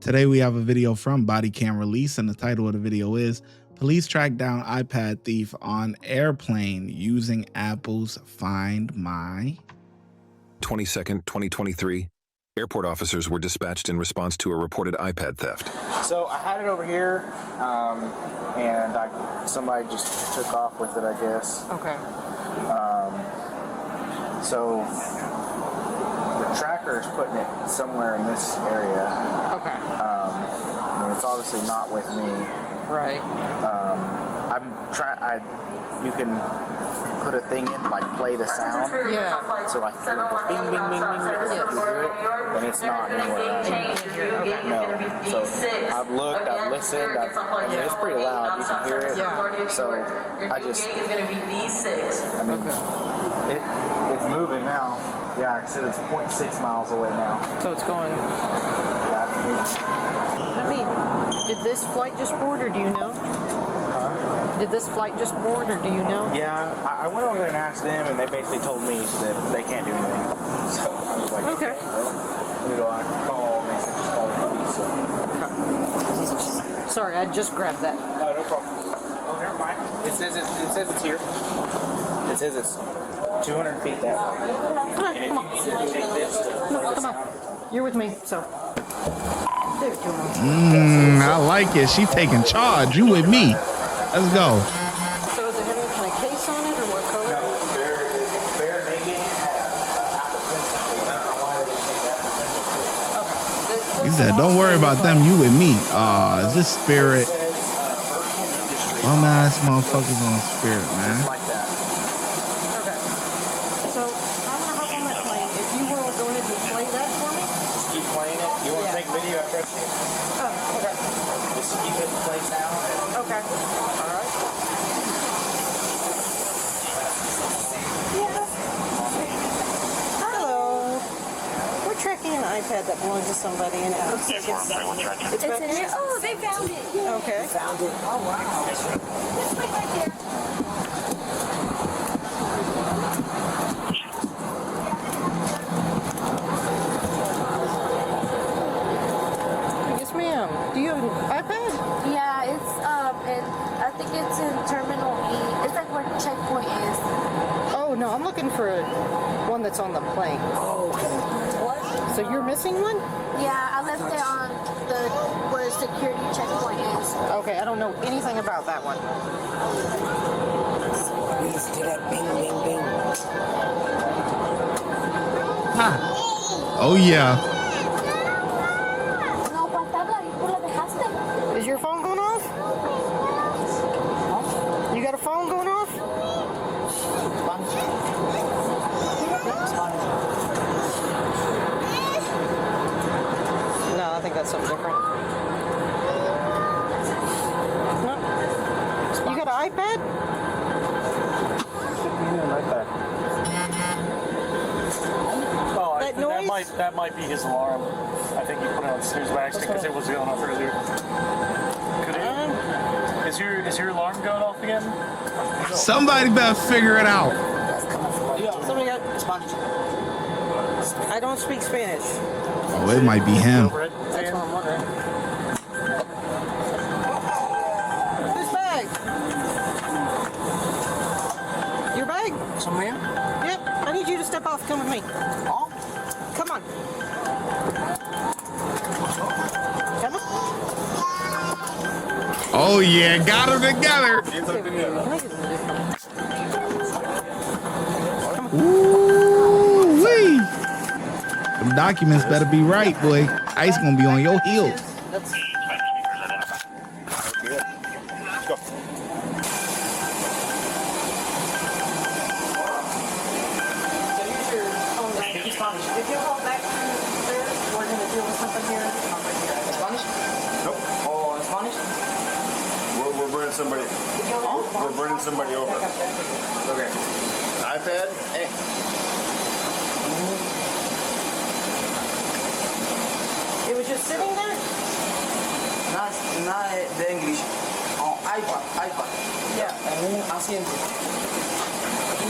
Today we have a video from Body Cam Release, and the title of the video is Police Track Down iPad Thief on Airplane Using Apple's Find My. 22nd, 2023. Airport officers were dispatched in response to a reported iPad theft. So I had it over here, and somebody just took off with it, I guess. Okay. So the tracker is putting it somewhere in this area. Okay. I mean, it's obviously not with me. Right. You can put a thing in, like play the sound. Yeah. So like bing, bing, bing, bing, if you hear it, then it's not anywhere around. No. So I've looked, I've listened, I mean, it's pretty loud, you can hear it. Yeah. So it's moving now. Yeah, like I said, it's 0.6 miles away now. So it's going. Did this flight just board, or do you know? Did this flight just board, or do you know? Yeah, I went over there and asked them, and they basically told me that they can't do anything. So I was like, okay. Well, I can call, and they said just call the police. So. Sorry, I just grabbed that. No problem. Oh, never mind. It says it's here. It says it's 200 feet that way. And if you take this to Come on. You're with me, so. There's 200. I like it. She taking charge. You with me. Let's go. So is it having a kind of case on it, or what color? No, bare naked. I don't know why they take that. Okay. He said, don't worry about them. You with me. Is this Spirit? Bum ass motherfuckers on Spirit, man. Like that. Okay. So I'm gonna hop on that plane. If you will go ahead and play that for me. Just keep playing it. You want to take video? I trust you. Oh, okay. Just keep it in place now. Okay. All right. Hello. We're tracking an iPad that belongs to somebody, and it looks like it's It's in here. Oh, they found it. okay. Found it. Oh, wow. This way right here. Yes, ma'am. Do you have an iPad? Yeah, I think it's in Terminal E. It's like where checkpoint is. Oh no, I'm looking for one that's on the plane. Oh, okay. What? So you're missing one? Yeah, I left it on where security checkpoint is. Okay, I don't know anything about that one. Let's do that bing, bing, bing. Oh, yeah. No, pantalla, ¿y tú la dejaste? Is your phone going off? You got a phone going off? No, I think that's something different. No. You got an iPad? Oh, That noise? that might be his alarm. I think he put it on snooze by accident because it was going off earlier. Could it? Is your alarm going off again? Somebody better figure it out. Somebody got Spanish. I don't speak Spanish. Oh, it might be him. Over it? That's what I'm wondering. This bag. Your bag? So, ma'am? Yep. I need you to step off. Come with me. Oh, Come on. Come on. Oh, yeah. Got them together. Ooh-wee. Them documents better be right, boy. Ice gonna be on your heels. That's if you hold back there, we're going to deal with something here. Spanish? Nope. oh, in Spanish? We're bringing somebody. We're bringing somebody over. Okay. iPad. Hey. It was just sitting there? Not the English. Oh, iPad. Yeah. Asiento.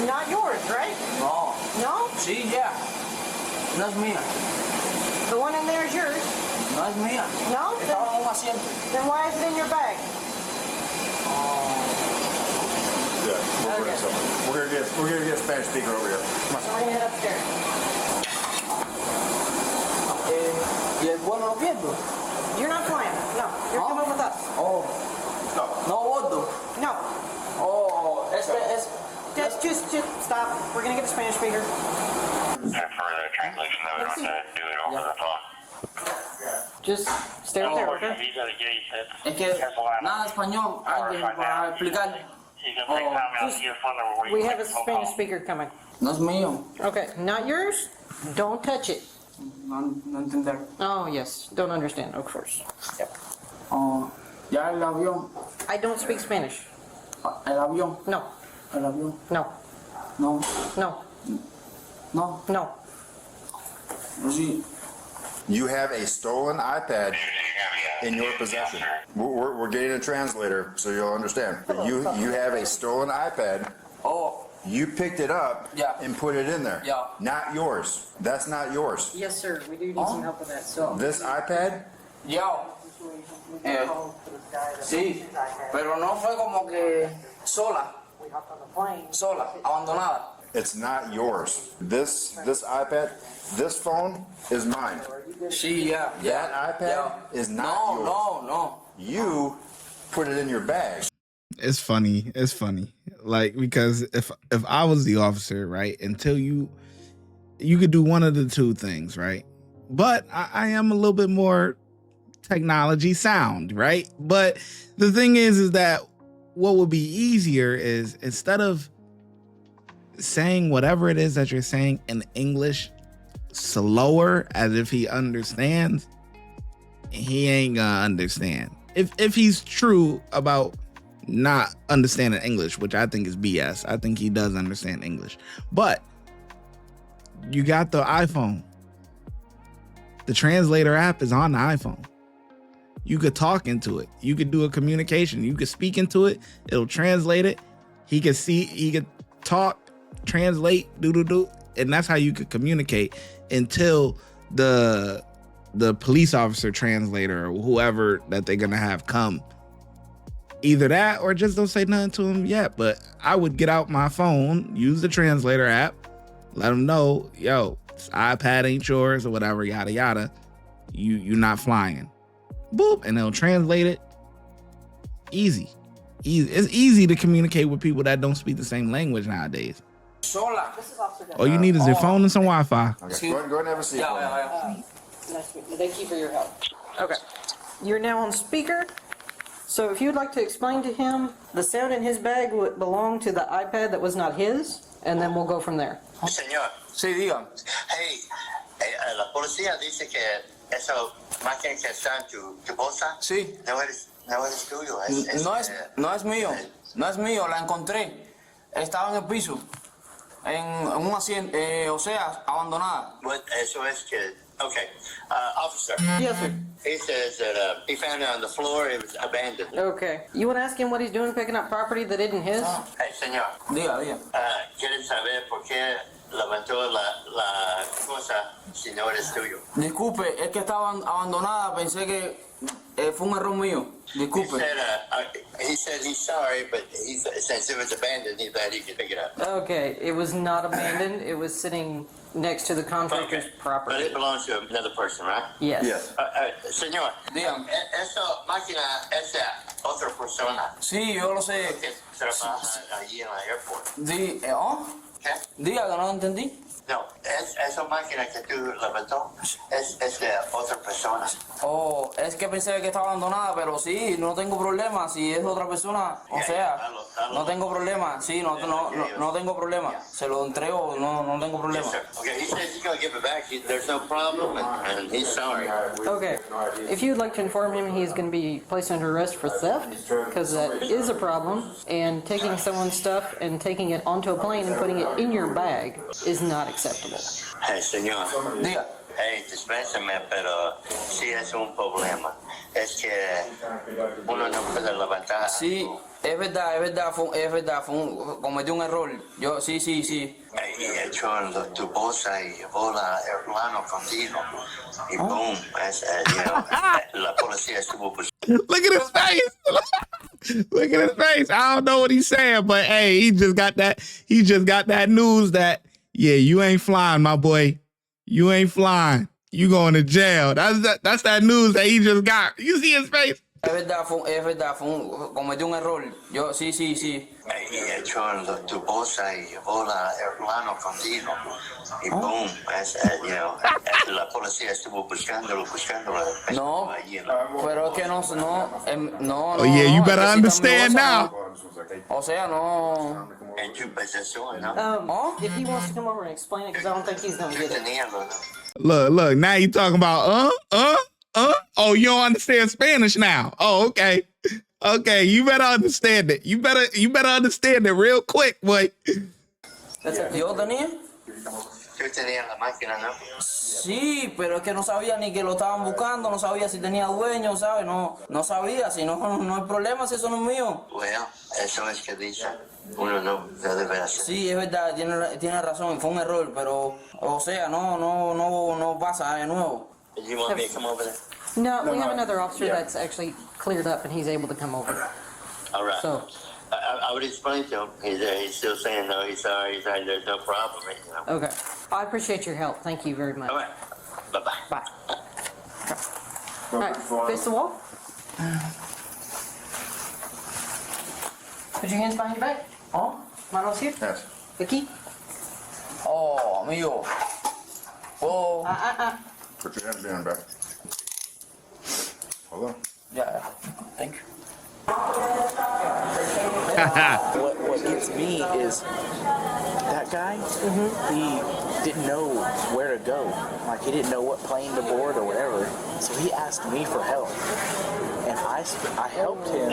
Not yours, right? No. No? Sí, yeah. No es mía. The one in there is yours. No es mía. No? Estaba en un asiento. Then why is it in your bag? Yeah, we're bringing somebody. We're gonna get a Spanish speaker over here. Come on. So we're gonna head upstairs. ¿Y el vuelo lo pierdo? You're not flying. No, you're Oh. coming with us. Oh. No bordo. No. Oh, es Just stop. We're gonna get a Spanish speaker. For the translation, though, we don't have to do it over the phone. Just stay right there, okay? He's at a gate that Es que nada español, alguien para explicar. he's gonna take time out to get a phone number where We you have can a phone Spanish call. speaker coming. No es mío. Okay, not yours. Don't touch it. No entender. Oh yes, don't understand, of course. Yep. Oh, ya el avión. I don't speak Spanish. El avión. No, El avión. no, No. no, No. no. Sí. You have a stolen iPad in your possession. We're getting a translator so you'll understand. But you have a stolen iPad. Oh, You picked it up Yeah. and put it in there. Yeah. Not yours. That's not yours. Yes, sir. We do need some help with that. So. This iPad, ya. Sí, pero no fue como que sola, abandonada. it's not yours. This iPad, this phone is mine. Sí, ya. That iPad is not yours. No. You put it in your bag. It's funny. It's funny. Like, because if I was the officer, right, until you could do one of the two things, right? But I am a little bit more technology sound, right? But the thing is that what would be easier is, instead of saying whatever it is that you're saying in English slower, as if he understands, he ain't gonna understand. If he's true about not understanding English, which I think is BS. I think he does understand English. But you got the iPhone. The translator app is on the iPhone. You could talk into it. You could do a communication. You could speak into it. It'll translate it. He could see, he could talk, translate, do. And that's how you could communicate until the police officer translator or whoever that they're going to have come. Either that or just don't say nothing to him yet. But I would get out my phone, use the translator app, let him know, yo, this iPad ain't yours or whatever, yada, yada. You're not flying. Boop, and they'll translate it. Easy. It's easy to communicate with people that don't speak the same language nowadays. Sola. All you need is your phone and some Wi-Fi. Okay, go ahead and have a seat. Ya. Thank you for your help. Okay. You're now on speaker. So if you'd like to explain to him, the sound in his bag would belong to the iPad that was not his, and then we'll go from there. Señor, Sí, diga. hey, la policía dice que esa máquina que está en tu bolsa Sí. no eres tuyo. No es mío. No es mío, la encontré. Estaba en el piso. En un asiento, o sea, abandonada. Eso es que, okay, officer, Yes, sir. he says that he found it on the floor, it was abandoned. Okay. You want to ask him what he's doing picking up property that isn't his? Hey, señor, Diga. ¿quieren saber por qué levantó la cosa si no eres tuyo? Disculpe, es que estaba abandonada, pensé que fue un error mío. Disculpe. He said he's sorry, but since it was abandoned, he thought he could pick it up. Okay. It was not abandoned. It was sitting next to the contractor's But property. it belongs to another person, right? Yes. Yes. Señor, Dígame. esa máquina es de otra persona Sí, yo lo sé. que trabaja allí en el aeropuerto. ¿Qué? Diga que no entendí. No, esa máquina que tú levantó es de otra persona. Oh, es que pensé que estaba abandonada, pero sí, no tengo problema. Si es otra persona, o sea, no tengo problema. Sí, no tengo problema. Se lo entrego, no tengo problema. Yes, sir. Okay, he says he's going to give it back. There's no problem, and he's sorry. Okay. If you'd like to inform him, he's going to be placed under arrest for theft, because that is a problem. And taking someone's stuff and taking it onto a plane and putting it in your bag is not acceptable. Hey, señor. Diga. Hey, dispénsame, pero sí es un problema. Es que uno no puede levantar. Sí, es verdad, cometí un error. Yo, sí. Hey, echó tu bolsa y llevó la hermano contigo. Y boom, la policía estuvo buscando. Look at his face. Look at his face. I don't know what he's saying, but hey, he just got that news that, yeah, you ain't flying, my boy. You ain't flying. You going to jail. That's that news that he just got. You see his face? Es verdad, cometió un error. Yo, sí. Y echó tu bolsa y llevó la hermano contigo. Y boom, la policía estuvo buscándolo. No, pero es que no. Oh, yeah, you better es que understand now. O sea, no. En tu posesión, ¿no? If he wants to come over and explain it, because I don't think he's going to get it. Teníalo, ¿no? Look, now you talking about, Oh, you don't understand Spanish now. Oh, okay. Okay, you better understand it. You better understand it real quick, boy. ¿Yo tenía? Tú tenías la máquina, ¿no? Sí, pero es que no sabía ni que lo estaban buscando, no sabía si tenía dueño, ¿sabes? No sabía, si no hay problema, si eso no es mío. Bueno, eso es que dice. Uno no debe hacer. Sí, es verdad, tiene razón, fue un error, pero, o sea, no pasa de nuevo. You want me to come over there? No, we have another officer that's actually cleared up and he's able to come over. All right. So, I would explain to him. He's still saying no. He's sorry. There's no problem. You know? okay. I appreciate your help. Thank you very much. All right. Bye-bye. Bye. All right, face the wall. Put your hands behind your back. Oh, manos here. Yes. Aquí. Oh, amigo. Oh, Put your hands behind your back. Hold on. yeah, thank you. What gets me is that guy, he didn't know where to go. Like, he didn't know what plane to board or whatever. So he asked me for help. And I helped him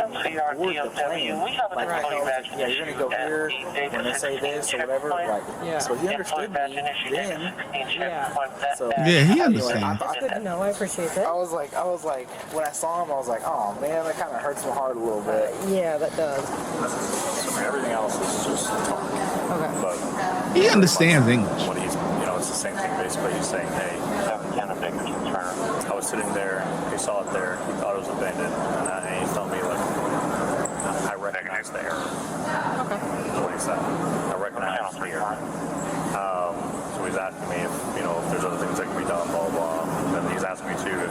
board the plane. Like, I told him, yeah, you're going to go here when they say this or whatever. Like, so he understood me then. So, Yeah, he anyway, understands. I Good to know. I appreciate that. I was like, when I saw him, I was like, oh man, that kind of hurts my heart a little bit. Yeah, that does. Everything else is just talk. Okay. But He understands English. when he's, it's the same thing basically. He's saying, hey, I was sitting there, he saw it there, he thought it was abandoned, and he's telling me, like, I recognize the error. Okay. That's what he said. I recognize the error. So he's asking me if there's other things that can be done, blah, blah. And he's asking me too if,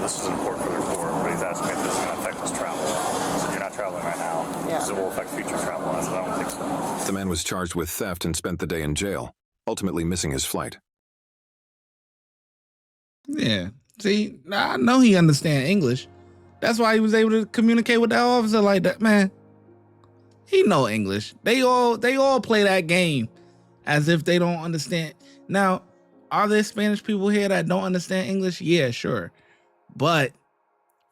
this is important for the court, but he's asking me if this is going to affect his travel. I said, you're not traveling right now. Yeah. This will affect future travel. I said, I don't think so. The man was charged with theft and spent the day in jail, ultimately missing his flight. Yeah. See, I know he understands English. That's why he was able to communicate with that officer like that, man. He know English. They all play that game as if they don't understand. Now, are there Spanish people here that don't understand English? Yeah, sure. But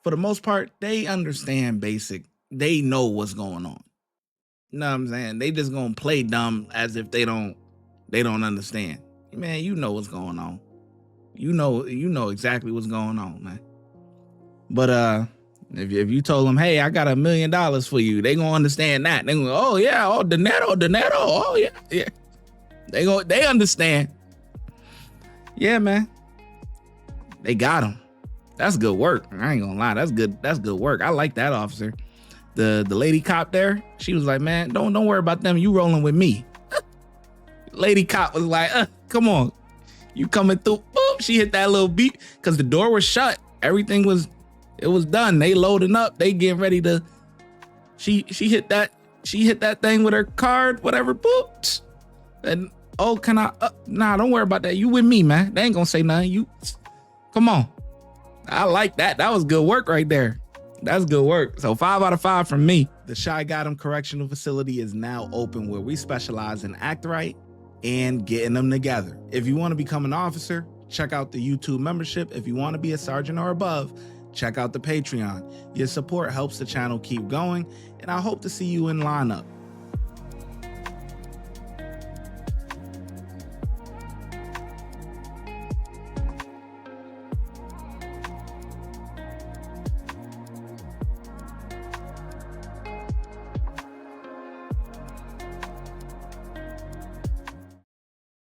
for the most part, they understand basic. They know what's going on. You know what I'm saying? They just gonna play dumb as if they don't understand. Man, you know what's going on. You know exactly what's going on, man. But if you told them, hey, I got $1 million for you, they gonna understand that. They gonna go, oh yeah, oh dinero, oh yeah. They understand. Yeah, man. They got him. That's good work. I ain't gonna lie. That's good work. I like that officer. The lady cop there, she was like, man, don't worry about them. You rolling with me. Lady cop was like, come on. You coming through. Boop. She hit that little beep because the door was shut. Everything was done. They loading up. They getting ready to. She hit that thing with her card, whatever. Boop. And oh, can I? Nah, don't worry about that. You with me, man. They ain't gonna say nothing. You, come on. I like that. That was good work right there. That's good work. So 5 out of 5 from me. The ShyGotEm Correctional Facility is now open, where we specialize in act right and getting them together. If you want to become an officer, check out the YouTube membership. If you want to be a sergeant or above, check out the Patreon. Your support helps the channel keep going, and I hope to see you in lineup.